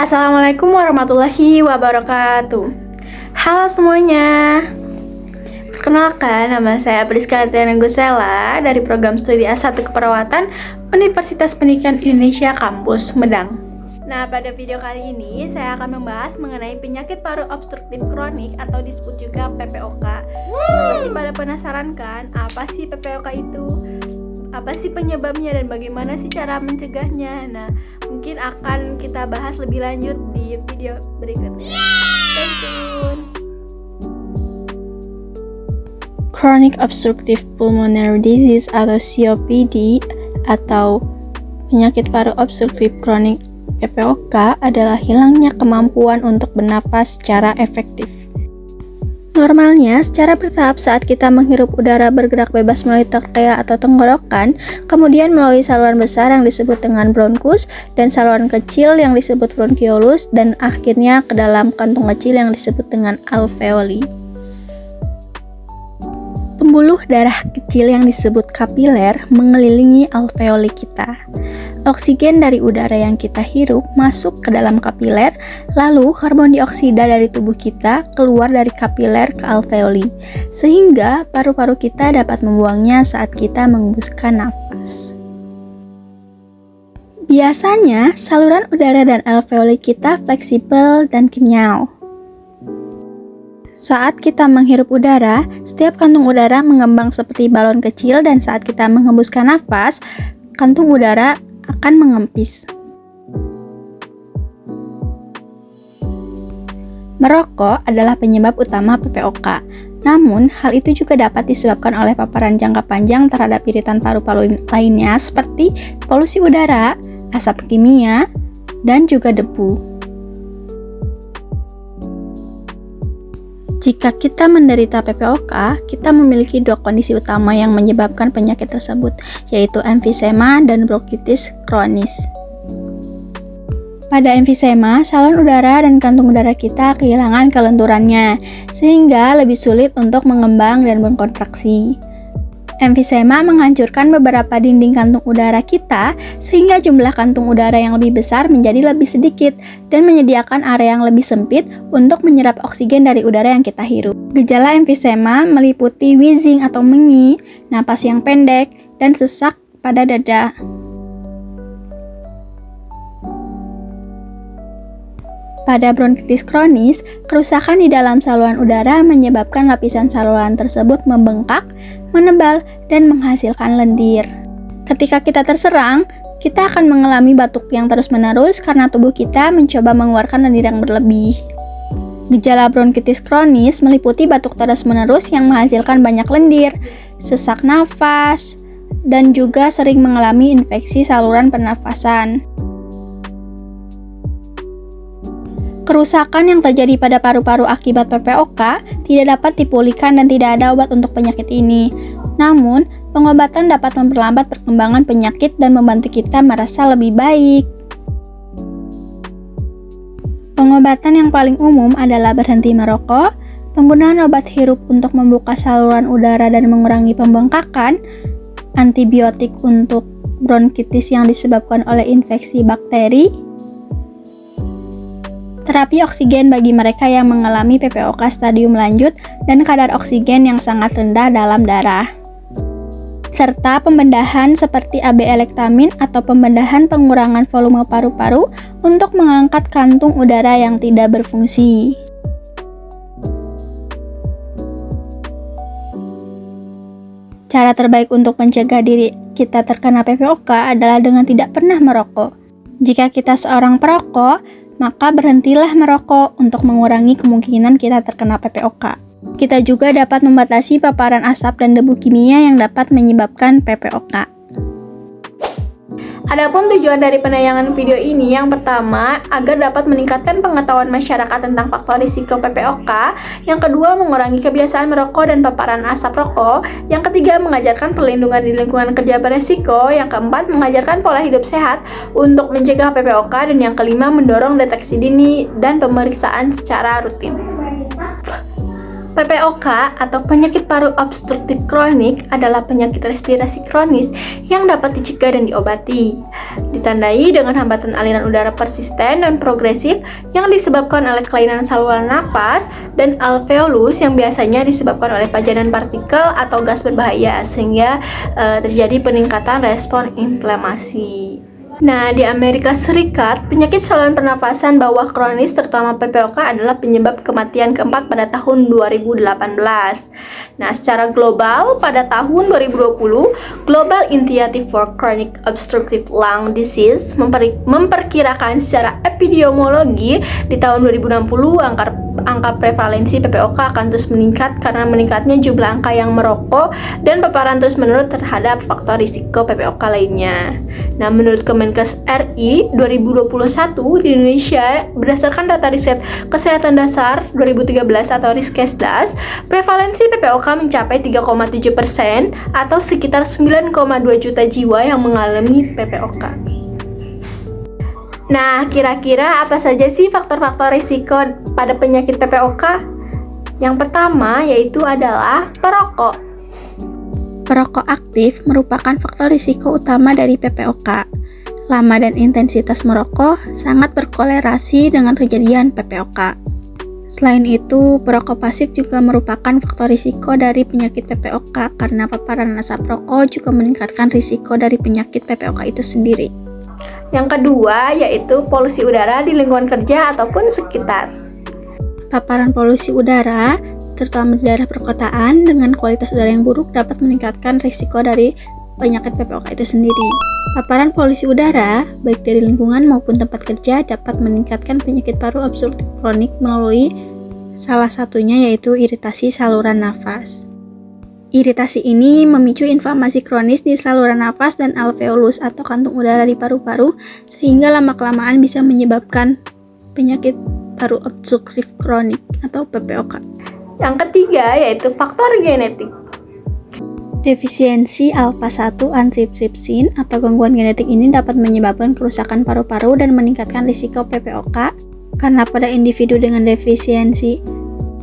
Assalamualaikum warahmatullahi wabarakatuh. Halo semuanya. Perkenalkan, nama saya Priska Tiana Gusela dari program studi S1 Keperawatan Universitas Pendidikan Indonesia Kampus Medang. Nah, pada video kali ini saya akan membahas mengenai penyakit paru obstruktif kronik atau disebut juga PPOK. Pasti pada penasaran kan, apa sih PPOK itu? Apa sih penyebabnya dan bagaimana sih cara mencegahnya? Nah, mungkin akan kita bahas lebih lanjut di video berikutnya. Stay tune. Chronic Obstructive Pulmonary Disease atau COPD atau penyakit paru obstruktif kronik PPOK adalah hilangnya kemampuan untuk bernapas secara efektif. Normalnya, secara bertahap saat kita menghirup udara bergerak bebas melalui trachea atau tenggorokan, kemudian melalui saluran besar yang disebut dengan bronkus, dan saluran kecil yang disebut bronchiolus, dan akhirnya ke dalam kantung kecil yang disebut dengan alveoli. Pembuluh darah kecil yang disebut kapiler mengelilingi alveoli kita. Oksigen dari udara yang kita hirup masuk ke dalam kapiler, lalu karbon dioksida dari tubuh kita keluar dari kapiler ke alveoli, sehingga paru-paru kita dapat membuangnya saat kita menghembuskan nafas. Biasanya, saluran udara dan alveoli kita fleksibel dan kenyal. Saat kita menghirup udara, setiap kantung udara mengembang seperti balon kecil, dan saat kita menghembuskan nafas, kantung udara akan mengempis. Merokok adalah penyebab utama PPOK. Namun, hal itu juga dapat disebabkan oleh paparan jangka panjang terhadap iritan paru-paru lainnya seperti polusi udara, asap kimia, dan juga debu. Jika kita menderita PPOK, kita memiliki dua kondisi utama yang menyebabkan penyakit tersebut, yaitu emfisema dan bronkitis kronis. Pada emfisema, saluran udara dan kantung udara kita kehilangan kelenturannya, sehingga lebih sulit untuk mengembang dan berkontraksi. Emfisema menghancurkan beberapa dinding kantung udara kita, sehingga jumlah kantung udara yang lebih besar menjadi lebih sedikit dan menyediakan area yang lebih sempit untuk menyerap oksigen dari udara yang kita hirup. Gejala emfisema meliputi wheezing atau mengi, napas yang pendek, dan sesak pada dada. Pada bronkitis kronis, kerusakan di dalam saluran udara menyebabkan lapisan saluran tersebut membengkak, menebal, dan menghasilkan lendir. Ketika kita terserang, kita akan mengalami batuk yang terus-menerus karena tubuh kita mencoba mengeluarkan lendir yang berlebih. Gejala bronkitis kronis meliputi batuk terus-menerus yang menghasilkan banyak lendir, sesak nafas, dan juga sering mengalami infeksi saluran pernafasan. Kerusakan yang terjadi pada paru-paru akibat PPOK tidak dapat dipulihkan dan tidak ada obat untuk penyakit ini. Namun, pengobatan dapat memperlambat perkembangan penyakit dan membantu kita merasa lebih baik. Pengobatan yang paling umum adalah berhenti merokok, penggunaan obat hirup untuk membuka saluran udara dan mengurangi pembengkakan, antibiotik untuk bronkitis yang disebabkan oleh infeksi bakteri, terapi oksigen bagi mereka yang mengalami PPOK stadium lanjut dan kadar oksigen yang sangat rendah dalam darah, serta pembedahan seperti AB elektamin atau pembedahan pengurangan volume paru-paru untuk mengangkat kantung udara yang tidak berfungsi. Cara terbaik untuk mencegah diri kita terkena PPOK adalah dengan tidak pernah merokok. Jika kita seorang perokok, maka berhentilah merokok untuk mengurangi kemungkinan kita terkena PPOK. Kita juga dapat membatasi paparan asap dan debu kimia yang dapat menyebabkan PPOK. Adapun tujuan dari penayangan video ini, yang pertama, agar dapat meningkatkan pengetahuan masyarakat tentang faktor risiko PPOK, yang kedua, mengurangi kebiasaan merokok dan paparan asap rokok, yang ketiga, mengajarkan perlindungan di lingkungan kerja beresiko, yang keempat, mengajarkan pola hidup sehat untuk mencegah PPOK, dan yang kelima, mendorong deteksi dini dan pemeriksaan secara rutin. PPOK atau penyakit paru obstruktif kronik adalah penyakit respirasi kronis yang dapat dicegah dan diobati. Ditandai dengan hambatan aliran udara persisten dan progresif yang disebabkan oleh kelainan saluran nafas dan alveolus yang biasanya disebabkan oleh pajanan partikel atau gas berbahaya sehingga terjadi peningkatan respon inflamasi. Nah, di Amerika Serikat, penyakit saluran pernafasan bawah kronis terutama PPOK adalah penyebab kematian keempat pada tahun 2018. Nah, secara global pada tahun 2020, Global Initiative for Chronic Obstructive Lung Disease memperkirakan secara epidemiologi di tahun 2060 angka prevalensi PPOK akan terus meningkat karena meningkatnya jumlah angka yang merokok dan paparan terus-menerus terhadap faktor risiko PPOK lainnya. Nah, menurut Kemenkes RI 2021 di Indonesia, berdasarkan data riset Kesehatan Dasar 2013 atau Riskesdas, prevalensi PPOK mencapai 3,7% atau sekitar 9,2 juta jiwa yang mengalami PPOK. Nah, kira-kira apa saja sih faktor-faktor risiko pada penyakit PPOK? Yang pertama yaitu adalah perokok. Perokok aktif merupakan faktor risiko utama dari PPOK. Lama dan intensitas merokok sangat berkolerasi dengan kejadian PPOK. Selain itu, perokok pasif juga merupakan faktor risiko dari penyakit PPOK karena paparan asap rokok juga meningkatkan risiko dari penyakit PPOK itu sendiri. Yang kedua yaitu polusi udara di lingkungan kerja ataupun sekitar. Paparan polusi udara, terutama di daerah perkotaan dengan kualitas udara yang buruk dapat meningkatkan risiko dari penyakit PPOK itu sendiri. Paparan polusi udara, baik dari lingkungan maupun tempat kerja, dapat meningkatkan penyakit paru obstruktif kronik melalui salah satunya yaitu iritasi saluran nafas. Iritasi ini memicu inflamasi kronis di saluran nafas dan alveolus atau kantung udara di paru-paru sehingga lama-kelamaan bisa menyebabkan penyakit paru obstruktif kronik atau PPOK. Yang ketiga yaitu faktor genetik. Defisiensi alfa-1 antitrypsin atau gangguan genetik ini dapat menyebabkan kerusakan paru-paru dan meningkatkan risiko PPOK karena pada individu dengan defisiensi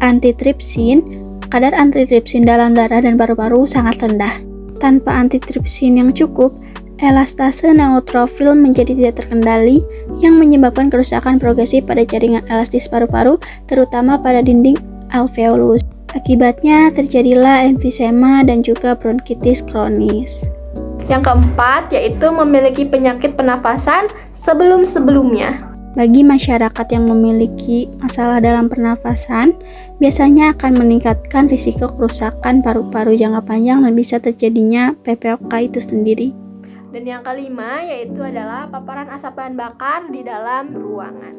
antitrypsin kadar antitrypsin dalam darah dan paru-paru sangat rendah. Tanpa antitrypsin yang cukup, elastase neutrofil menjadi tidak terkendali yang menyebabkan kerusakan progresif pada jaringan elastis paru-paru, terutama pada dinding alveolus. Akibatnya terjadilah emfisema dan juga bronkitis kronis. Yang keempat yaitu memiliki penyakit pernafasan sebelum-sebelumnya. Bagi masyarakat yang memiliki masalah dalam pernafasan, biasanya akan meningkatkan risiko kerusakan paru-paru jangka panjang dan bisa terjadinya PPOK itu sendiri. Dan yang kelima yaitu adalah paparan asap bahan bakar di dalam ruangan.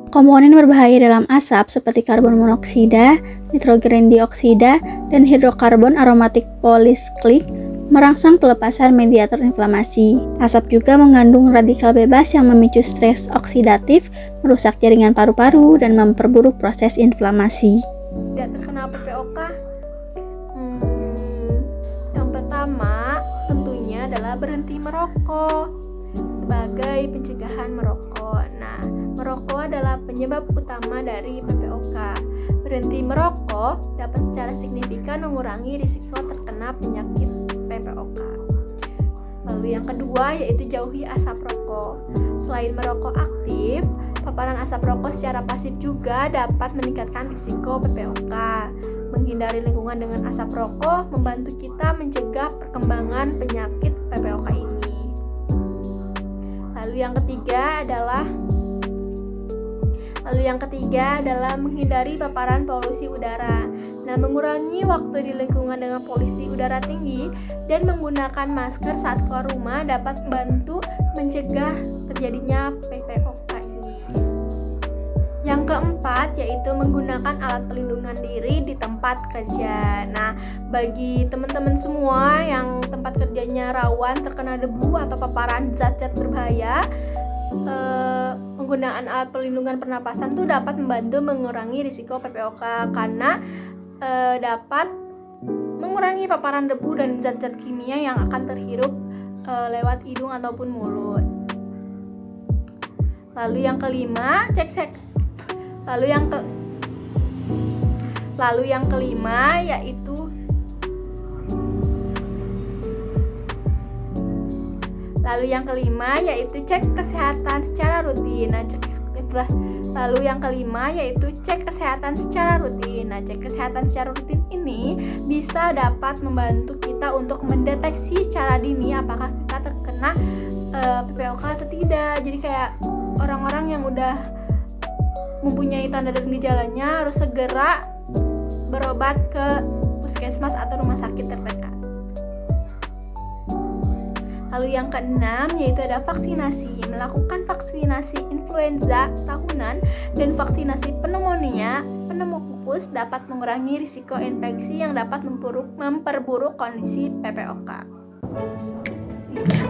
Komponen berbahaya dalam asap seperti karbon monoksida, nitrogen dioksida, dan hidrokarbon aromatik polisiklik merangsang pelepasan mediator inflamasi. Asap juga mengandung radikal bebas yang memicu stres oksidatif, merusak jaringan paru-paru, dan memperburuk proses inflamasi. Tidak terkena PPOK? Yang pertama tentunya adalah berhenti merokok sebagai pencegahan merokok. Nah, merokok adalah penyebab utama dari PPOK. Berhenti merokok dapat secara signifikan mengurangi risiko terkena penyakit PPOK. Lalu yang kedua yaitu jauhi asap rokok. Selain merokok aktif, paparan asap rokok secara pasif juga dapat meningkatkan risiko PPOK. Menghindari lingkungan dengan asap rokok membantu kita mencegah perkembangan penyakit PPOK ini. Lalu yang ketiga adalah menghindari paparan polusi udara. Nah, mengurangi waktu di lingkungan dengan polusi udara tinggi dan menggunakan masker saat keluar rumah dapat membantu mencegah terjadinya PPOK ini. Yang keempat yaitu menggunakan alat pelindungan diri di tempat kerja. Nah, bagi teman-teman semua yang tempat kerjanya rawan terkena debu atau paparan zat-zat berbahaya, penggunaan alat pelindungan pernapasan itu dapat membantu mengurangi risiko PPOK karena dapat mengurangi paparan debu dan zat-zat kimia yang akan terhirup lewat hidung ataupun mulut. Lalu yang kelima, Lalu yang kelima yaitu cek kesehatan secara rutin. Lalu yang kelima yaitu cek kesehatan secara rutin. Nah, cek kesehatan secara rutin ini bisa dapat membantu kita untuk mendeteksi secara dini apakah kita terkena PPOK atau tidak. Jadi kayak orang-orang yang udah mempunyai tanda dan gejalanya harus segera berobat ke puskesmas atau rumah sakit terdekat. Lalu yang keenam yaitu ada vaksinasi. Melakukan vaksinasi influenza tahunan dan vaksinasi pneumokokkus dapat mengurangi risiko infeksi yang dapat memperburuk kondisi PPOK.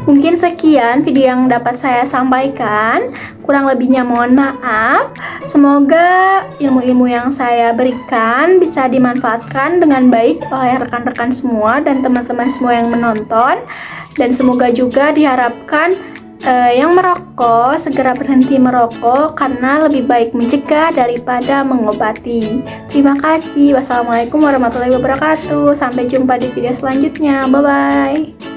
Mungkin sekian video yang dapat saya sampaikan. Kurang lebihnya mohon maaf. Semoga ilmu-ilmu yang saya berikan bisa dimanfaatkan dengan baik oleh rekan-rekan semua dan teman-teman semua yang menonton. Dan semoga juga diharapkan yang merokok segera berhenti merokok karena lebih baik mencegah daripada mengobati. Terima kasih. Wassalamualaikum warahmatullahi wabarakatuh. Sampai jumpa di video selanjutnya. Bye-bye.